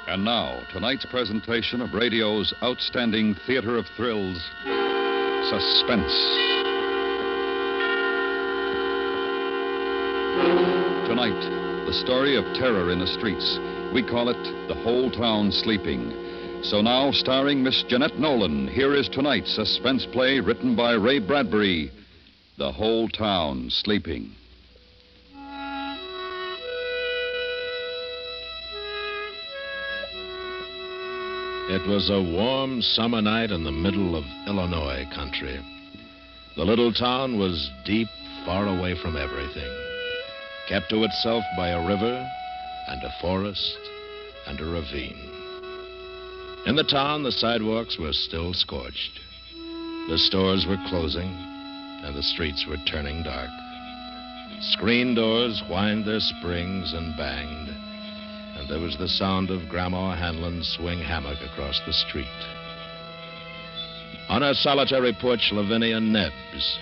And now, tonight's presentation of radio's outstanding theater of thrills, Suspense. Tonight, the story of terror in the streets. We call it The Whole Town Sleeping. So now, starring Miss Jeanette Nolan, here is tonight's suspense play written by Ray Bradbury, The Whole Town Sleeping. It was a warm summer night in the middle of Illinois country. The little town was deep, far away from everything, kept to itself by a river and a forest and a ravine. In the town, the sidewalks were still scorched. The stores were closing, and the streets were turning dark. Screen doors whined their springs and banged, and there was the sound of Grandma Hanlon's swing hammock across the street. On her solitary porch, Lavinia Nebbs,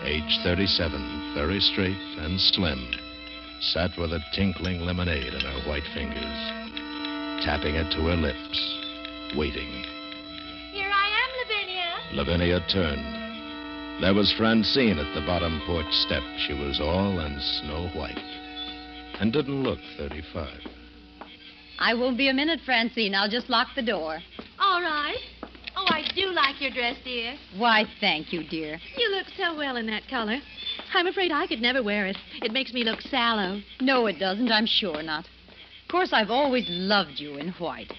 age 37, very straight and slim, sat with a tinkling lemonade in her white fingers, tapping it to her lips, waiting. Here I am, Lavinia. Lavinia turned. There was Francine at the bottom porch step. She was all in snow white and didn't look 35. I won't be a minute, Francine. I'll just lock the door. All right. Oh, I do like your dress, dear. Why, thank you, dear. You look so well in that color. I'm afraid I could never wear it. It makes me look sallow. No, it doesn't. I'm sure not. Of course, I've always loved you in white.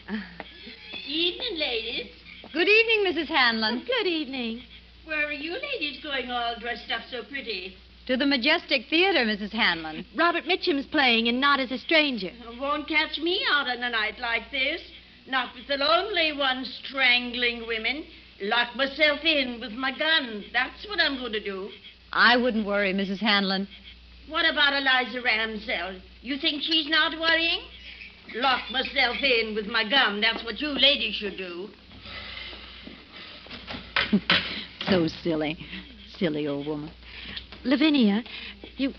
Evening, ladies. Good evening, Mrs. Hanlon. Good evening. Where are you ladies going all dressed up so pretty? To the Majestic Theater, Mrs. Hanlon. Robert Mitchum's playing in Not as a Stranger. Won't catch me out on a night like this. Not with the lonely one strangling women. Lock myself in with my gun. That's what I'm going to do. I wouldn't worry, Mrs. Hanlon. What about Eliza Ramsell? You think she's not worrying? Lock myself in with my gun. That's what you ladies should do. So silly. Silly old woman. Lavinia, you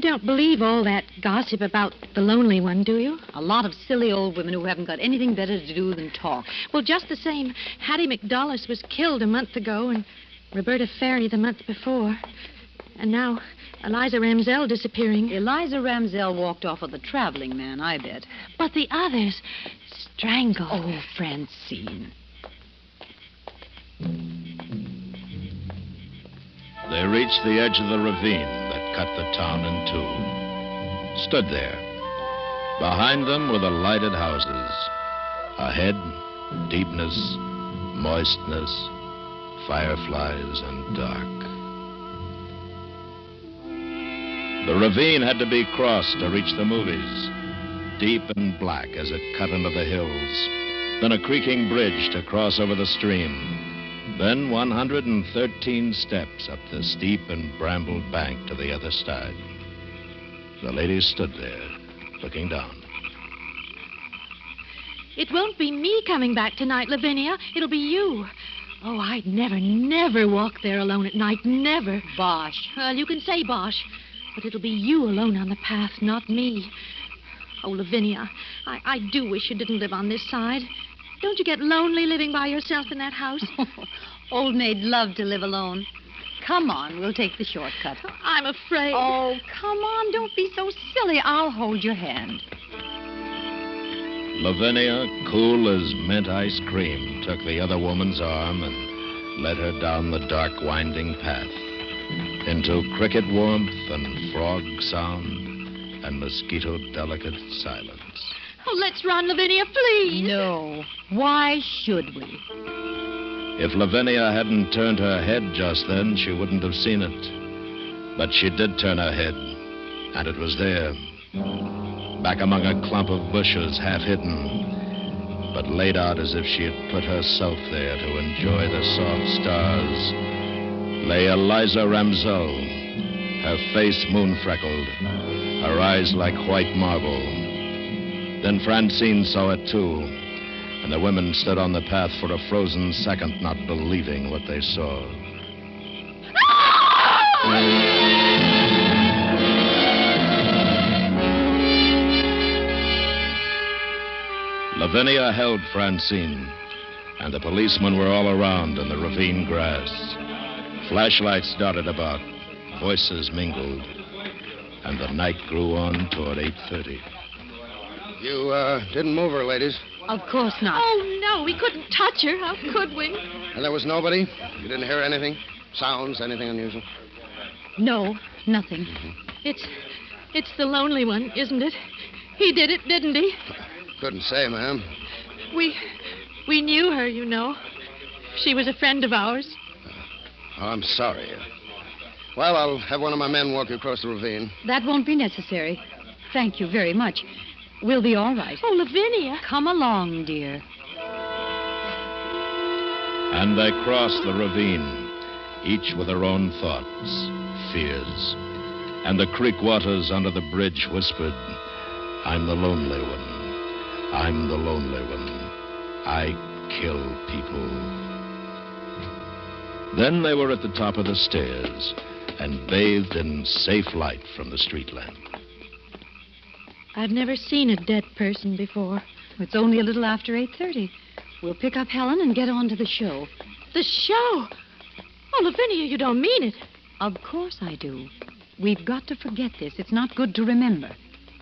don't believe all that gossip about the lonely one, do you? A lot of silly old women who haven't got anything better to do than talk. Well, just the same, Hattie McDullis was killed a month ago and Roberta Ferry the month before. And now Eliza Ramsell disappearing. Eliza Ramsell walked off with a traveling man, I bet. But the others, strangled. Oh, Francine. They reached the edge of the ravine that cut the town in two. Stood there. Behind them were the lighted houses. Ahead, deepness, moistness, fireflies, and dark. The ravine had to be crossed to reach the movies, deep and black as it cut into the hills. Then a creaking bridge to cross over the stream. Then 113 steps up the steep and brambled bank to the other side. The ladies stood there, looking down. It won't be me coming back tonight, Lavinia. It'll be you. Oh, I'd never walk there alone at night. Never. Bosh. Well, you can say bosh, but it'll be you alone on the path, not me. Oh, Lavinia, I do wish you didn't live on this side. Don't you get lonely living by yourself in that house? Old maid loved to live alone. Come on, we'll take the shortcut. I'm afraid. Oh, come on, don't be so silly. I'll hold your hand. Lavinia, cool as mint ice cream, took the other woman's arm and led her down the dark, winding path into cricket warmth and frog sound and mosquito-delicate silence. Oh, let's run, Lavinia, please. No. Why should we? If Lavinia hadn't turned her head just then, she wouldn't have seen it. But she did turn her head, and it was there, back among a clump of bushes, half hidden, but laid out as if she had put herself there to enjoy the soft stars, lay Eliza Ramsell, her face moon-freckled, her eyes like white marble. Then Francine saw it, too, and the women stood on the path for a frozen second, not believing what they saw. Lavinia held Francine, and the policemen were all around in the ravine grass. Flashlights darted about, voices mingled, and the night grew on toward 8:30. You didn't move her, ladies. Of course not. Oh, no, we couldn't touch her. How could we? And there was nobody? You didn't hear anything? Sounds, anything unusual? No, nothing. It's the lonely one, isn't it? He did it, didn't he? Couldn't say, ma'am. We knew her, you know. She was a friend of ours. Oh, I'm sorry. Well, I'll have one of my men walk you across the ravine. That won't be necessary. Thank you very much. We'll be all right. Oh, Lavinia. Come along, dear. And they crossed the ravine, each with her own thoughts, fears. And the creek waters under the bridge whispered, I'm the lonely one. I'm the lonely one. I kill people. Then they were at the top of the stairs and bathed in safe light from the street lamp. I've never seen a dead person before. It's only a little after 8:30. We'll pick up Helen and get on to the show. The show? Oh, Lavinia, you don't mean it. Of course I do. We've got to forget this. It's not good to remember.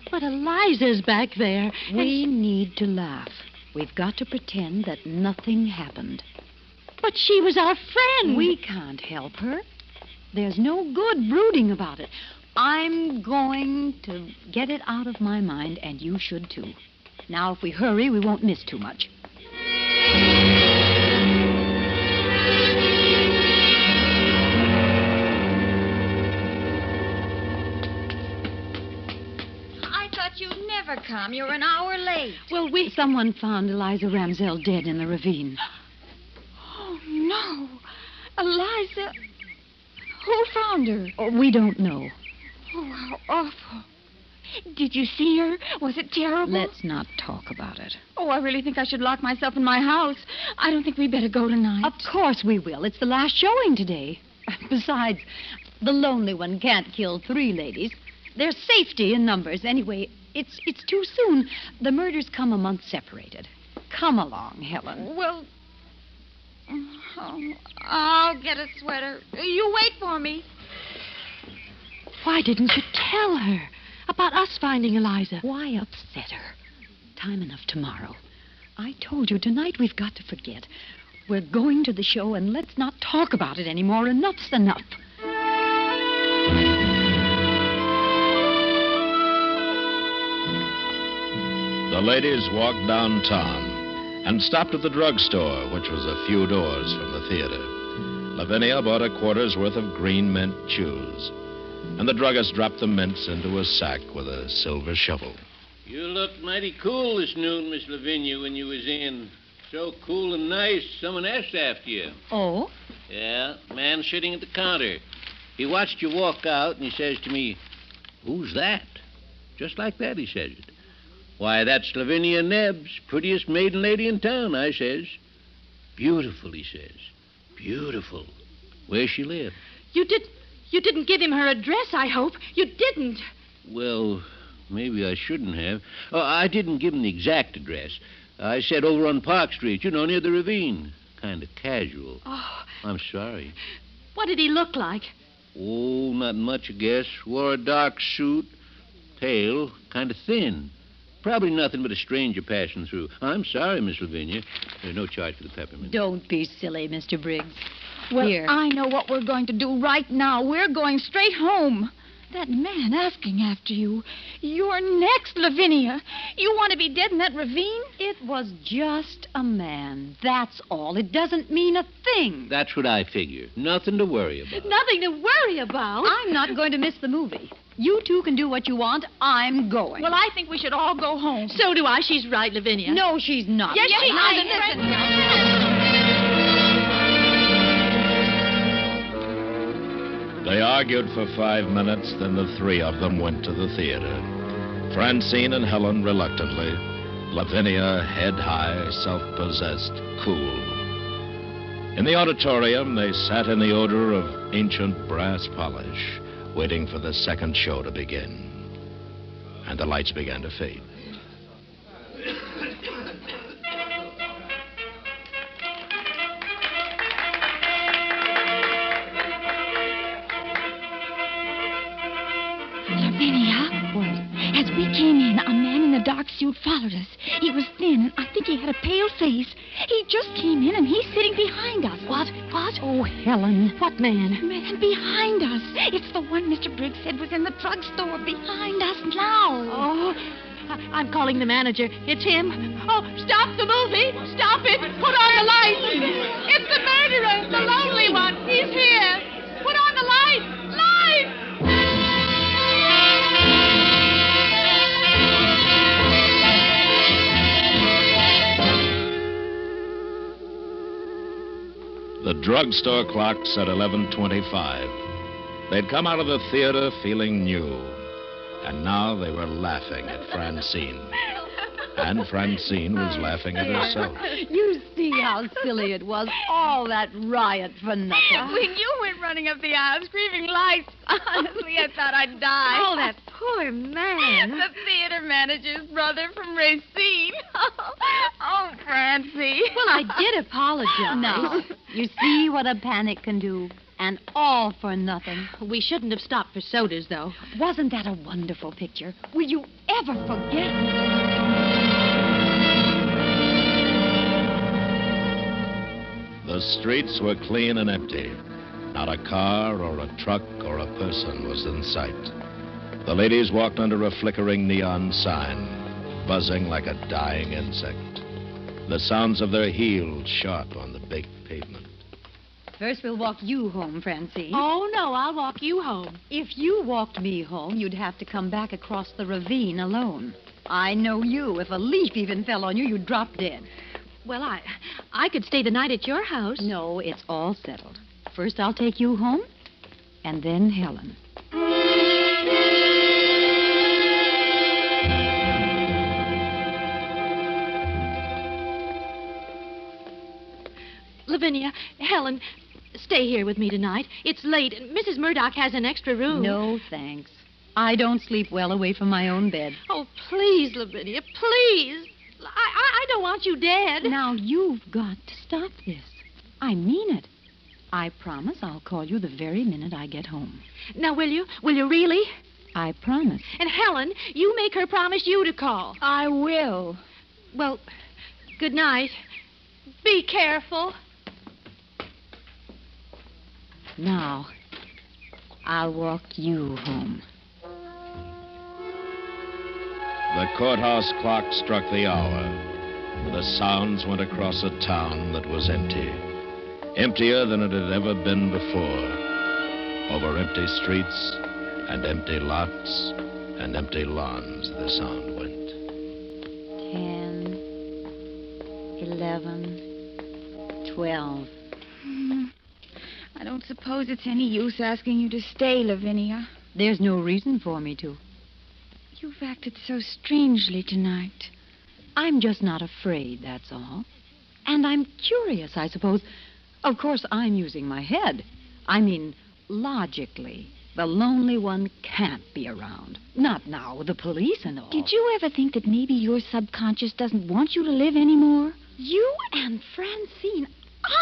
But Eliza's back there. We need to laugh. We've got to pretend that nothing happened. But she was our friend. We can't help her. There's no good brooding about it. I'm going to get it out of my mind, and you should too. Now, if we hurry, we won't miss too much. I thought you'd never come. You're an hour late. Well, Someone found Eliza Ramsell dead in the ravine. Oh, no. Eliza. Who found her? Oh, we don't know. Oh, how awful. Did you see her? Was it terrible? Let's not talk about it. Oh, I really think I should lock myself in my house. I don't think we'd better go tonight. Of course we will. It's the last showing today. Besides, the lonely one can't kill 3 ladies. There's safety in numbers. Anyway, it's too soon. The murders come a month separated. Come along, Helen. Well, I'll get a sweater. You wait for me. Why didn't you tell her about us finding Eliza? Why upset her? Time enough tomorrow. I told you, tonight we've got to forget. We're going to the show, and let's not talk about it anymore. Enough's enough. The ladies walked downtown and stopped at the drugstore, which was a few doors from the theater. Lavinia bought a quarter's worth of green mint chews, and the druggist dropped the mints into a sack with a silver shovel. You looked mighty cool this noon, Miss Lavinia, when you was in. So cool and nice, someone asked after you. Oh? Yeah, man sitting at the counter. He watched you walk out, and he says to me, "Who's that?" Just like that, he says it. "Why, that's Lavinia Nebbs, prettiest maiden lady in town," I says. "Beautiful," he says. "Beautiful. Where she live?" You didn't give him her address, I hope. You didn't. Well, maybe I shouldn't have. Oh, I didn't give him the exact address. I said over on Park Street, near the ravine. Kind of casual. Oh. I'm sorry. What did he look like? Oh, not much, I guess. Wore a dark suit. Pale. Kind of thin. Probably nothing but a stranger passing through. I'm sorry, Miss Lavinia. There's no charge for the peppermint. Don't be silly, Mr. Briggs. Well, Here. I know what we're going to do right now. We're going straight home. That man asking after you. You're next, Lavinia. You want to be dead in that ravine? It was just a man. That's all. It doesn't mean a thing. That's what I figure. Nothing to worry about. Nothing to worry about. I'm not going to miss the movie. You two can do what you want. I'm going. Well, I think we should all go home. So do I. She's right, Lavinia. No, she's not. Yes, she is. They argued for 5 minutes, then the 3 of them went to the theater. Francine and Helen reluctantly. Lavinia, head high, self-possessed, cool. In the auditorium, they sat in the odor of ancient brass polish, waiting for the second show to begin. And the lights began to fade. Lavinia. What? As we came in, a man in a dark suit followed us. He was thin, and I think he had a pale face. He just came in, and he's sitting behind us. What? Oh, Helen. What man? Man behind us. It's the one Mr. Briggs said was in the drugstore behind us now. Oh, I'm calling the manager. It's him. Oh, stop the movie. Stop it. Put on the lights. It's the murderer, the lonely one. He's here. Put on the lights. Lights! The drugstore clock said 11:25. They'd come out of the theater feeling new. And now they were laughing at Francine. And Francine was laughing at herself. You see how silly it was. All that riot for nothing. When you went running up the aisle screaming lights, honestly, I thought I'd die. Oh, that poor man. The theater manager's brother from Racine. Oh, Francie. Well, I did apologize. No. You see what a panic can do? And all for nothing. We shouldn't have stopped for sodas, though. Wasn't that a wonderful picture? Will you ever forget it? The streets were clean and empty. Not a car or a truck or a person was in sight. The ladies walked under a flickering neon sign, buzzing like a dying insect. The sounds of their heels shot on the baked pavement. First, we'll walk you home, Francine. Oh, no, I'll walk you home. If you walked me home, you'd have to come back across the ravine alone. I know you. If a leaf even fell on you, you'd drop dead. Well, I could stay the night at your house. No, it's all settled. First, I'll take you home, and then Helen. Lavinia, Helen, stay here with me tonight. It's late, and Mrs. Murdoch has an extra room. No, thanks. I don't sleep well away from my own bed. Oh, please, Lavinia, please. I don't want you dead. Now, you've got to stop this. I mean it. I promise I'll call you the very minute I get home. Now, will you? Will you really? I promise. And Helen, you make her promise you to call. I will. Well, good night. Be careful. Now, I'll walk you home. The courthouse clock struck the hour. The sounds went across a town that was empty. Emptier than it had ever been before. Over empty streets and empty lots and empty lawns, the sound went. 10, 11, 12. I don't suppose it's any use asking you to stay, Lavinia. There's no reason for me to. You've acted so strangely tonight. I'm just not afraid, that's all. And I'm curious, I suppose. Of course, I'm using my head. I mean, logically, the lonely one can't be around. Not now with the police and all. Did you ever think that maybe your subconscious doesn't want you to live anymore? You and Francine,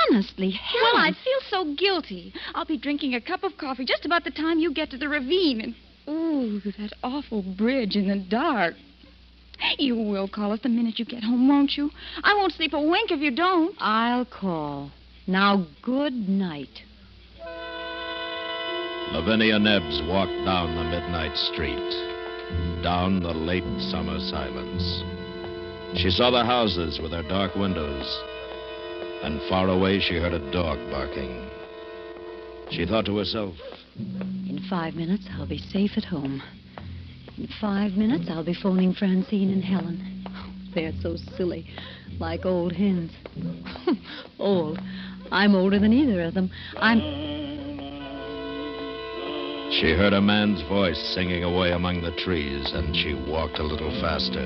honestly, Helen. Well, I feel so guilty. I'll be drinking a cup of coffee just about the time you get to the ravine. And, ooh, that awful bridge in the dark. You will call us the minute you get home, won't you? I won't sleep a wink if you don't. I'll call. Now, good night. Lavinia Nebbs walked down the midnight street, down the late summer silence. She saw the houses with their dark windows, and far away she heard a dog barking. She thought to herself, in 5 minutes, I'll be safe at home. In 5 minutes, I'll be phoning Francine and Helen. Oh, they're so silly, like old hens. Old. I'm older than either of them. She heard a man's voice singing away among the trees, and she walked a little faster.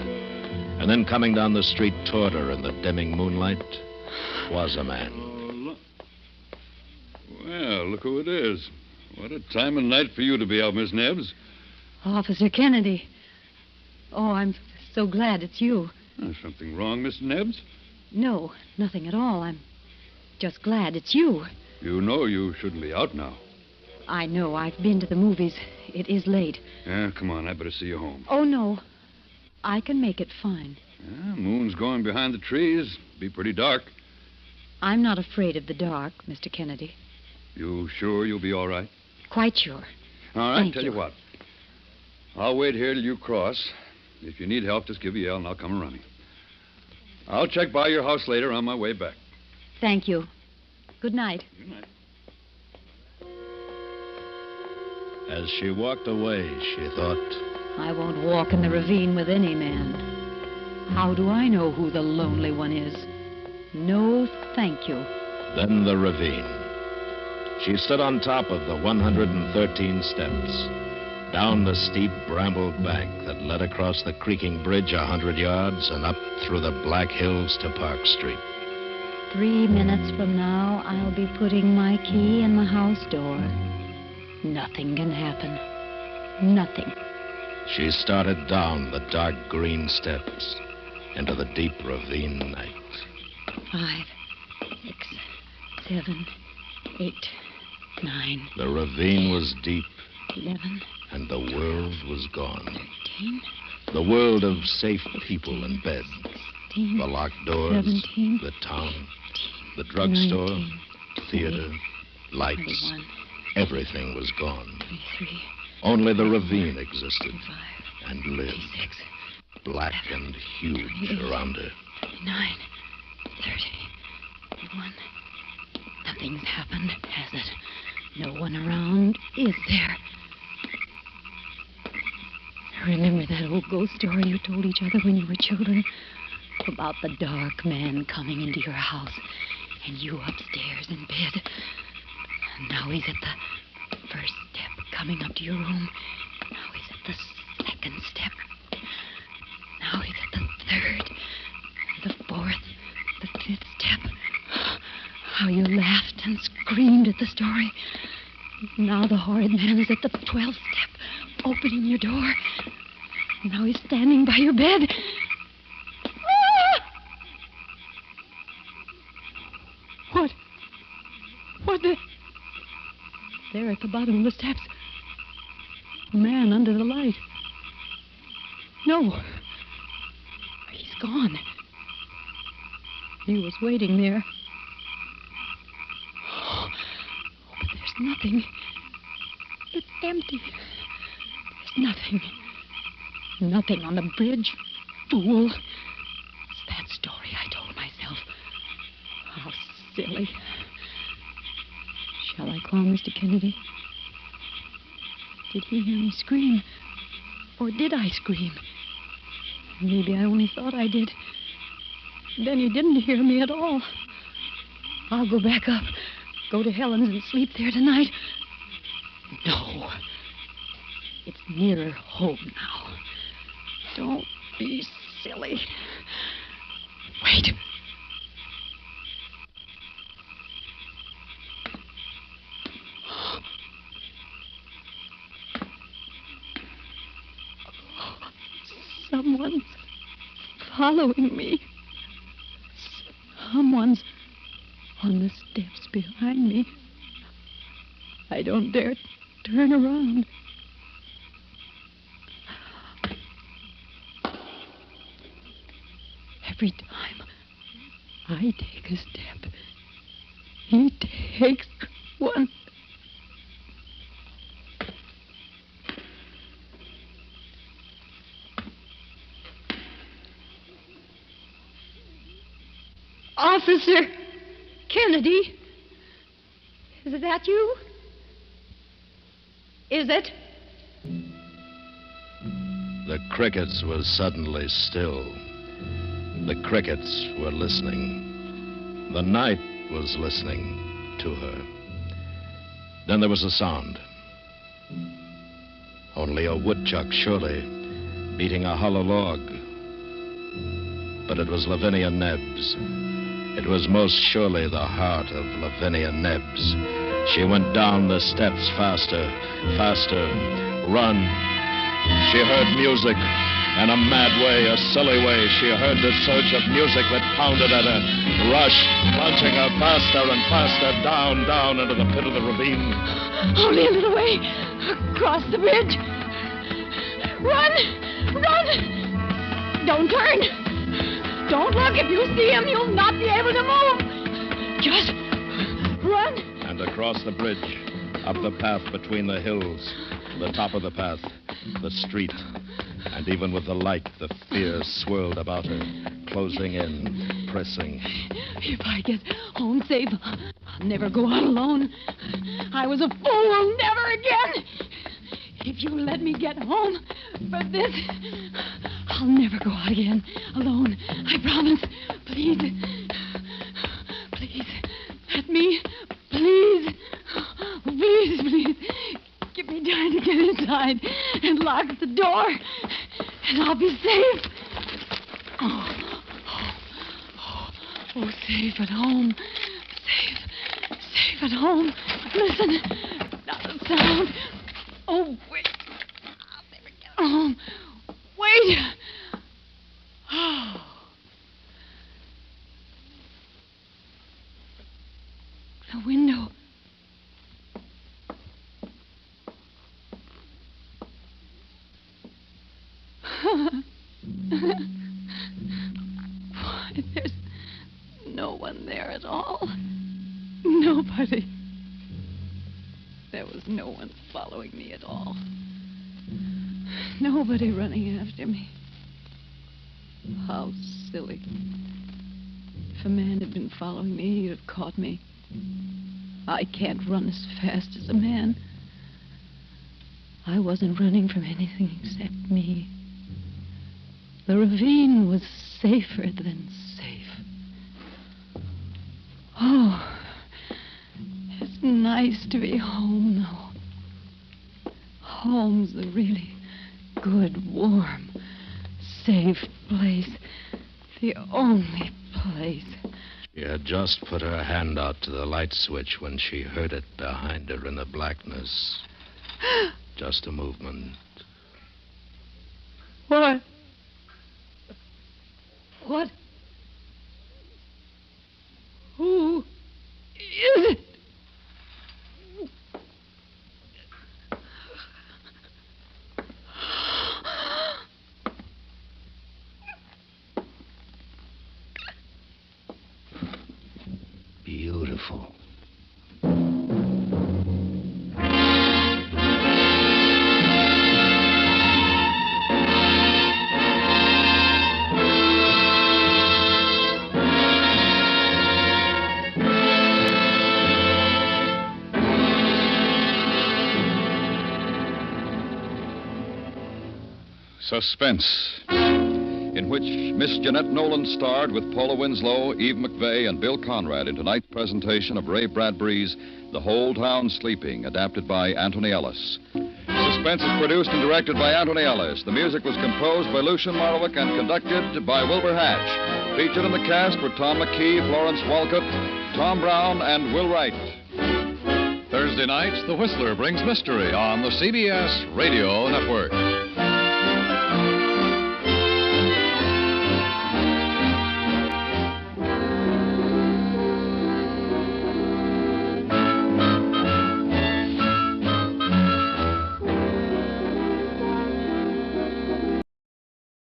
And then coming down the street toward her in the dimming moonlight was a man. Well, look who it is. What a time of night for you to be out, Miss Nebbs. Officer Kennedy. Oh, I'm so glad it's you. Something wrong, Miss Nebbs? No, nothing at all. I'm just glad it's you. You know you shouldn't be out now. I know. I've been to the movies. It is late. Yeah, come on. I better see you home. Oh, no. I can make it fine. Yeah, moon's going behind the trees. Be pretty dark. I'm not afraid of the dark, Mr. Kennedy. You sure you'll be all right? Quite sure. All right, Thank tell you what. I'll wait here till you cross. If you need help, just give a yell and I'll come running. I'll check by your house later on my way back. Thank you. Good night. Good night. As she walked away, she thought, I won't walk in the ravine with any man. How do I know who the lonely one is? No, thank you. then the ravine. She stood on top of the 113 steps, down the steep brambled bank that led across the creaking bridge 100 yards and up through the Black Hills to Park Street. 3 minutes from now, I'll be putting my key in the house door. Nothing can happen. Nothing. She started down the dark green steps into the deep ravine night. 5, 6, 7, 8, 9. The ravine was deep, 11, and the world was gone. 13, The world of safe people in bed. 16, The locked doors, 17, the town, the drugstore, 19, theater, 20, lights. 21, Everything was gone. 23, Only the ravine existed 25, and lived, 26, black and huge around her. 29, 30, 31. Nothing's happened, has it? No one around, is there? Remember that old ghost story you told each other when you were children? About the dark man coming into your house and you upstairs in bed. And now he's at the first step coming up to your room. Now he's at the second step. Now he's at the third, the fourth, the fifth step. How you laughed and screamed at the story. Now the horrid man is at the 12th step, opening your door. Now he's standing by your bed. What? What the... There at the bottom of the steps. A man under the light. No. He's gone. He was waiting there. Oh, but there's nothing. It's empty. There's nothing. Nothing on the bridge. Fool. It's that story I told myself. How silly. Shall I call Mr. Kennedy? Did he hear me scream? Or did I scream? Maybe I only thought I did. Then he didn't hear me at all. I'll go back up. Go to Helen's and sleep there tonight. No. It's nearer home now. Don't be silly. Wait. Someone's following me. Someone's on the steps behind me. I don't dare turn around. Every time I take a step, he takes one. Officer Kennedy, is that you? Is it? The crickets were suddenly still. The crickets were listening. The night was listening to her. Then there was a sound. Only a woodchuck, surely, beating a hollow log. But it was Lavinia Nebbs. It was most surely the heart of Lavinia Nebbs. She went down the steps faster, faster. Run. She heard music, In a mad way, a silly way, she heard the surge of music that pounded at her, rushed, plunging her faster and faster down into the pit of the ravine. Only a little way. Across the bridge. Run! Run! Don't turn. Don't look. If you see him, you'll not be able to move. Just run. And across the bridge, up the path between the hills, the top of the path, the street. And even with the light, the fear swirled about her, closing in, pressing. If I get home safe, I'll never go out alone. I was a fool. Never again. If you let me get home for this, I'll never go out again alone. I promise. Please. Please. Let me. Please. Please, please. Give me time to get inside and lock the door, and I'll be safe. Oh, safe at home. Safe at home. Listen, not a sound. Oh, wait. I'll never get home. Wait. Oh. The window. Why, there's no one there at all. Nobody. There was no one following me at all. Nobody running after me. How silly. If a man had been following me, he'd have caught me. I can't run as fast as a man. I wasn't running from anything except me. The ravine was safer than safe. Oh, it's nice to be home, though. Home's the really good, warm, safe place. The only place. She had just put her hand out to the light switch when she heard it behind her in the blackness. Just a movement. What? What? Who is it? Beautiful. Suspense, in which Miss Jeanette Nolan starred with Paula Winslow, Eve McVey, and Bill Conrad in tonight's presentation of Ray Bradbury's The Whole Town Sleeping, adapted by Anthony Ellis. Suspense is produced and directed by Anthony Ellis. The music was composed by Lucien Morawick and conducted by Wilbur Hatch. Featured in the cast were Tom McKee, Florence Walcott, Tom Brown, and Will Wright. Thursday nights, The Whistler brings mystery on the CBS Radio Network.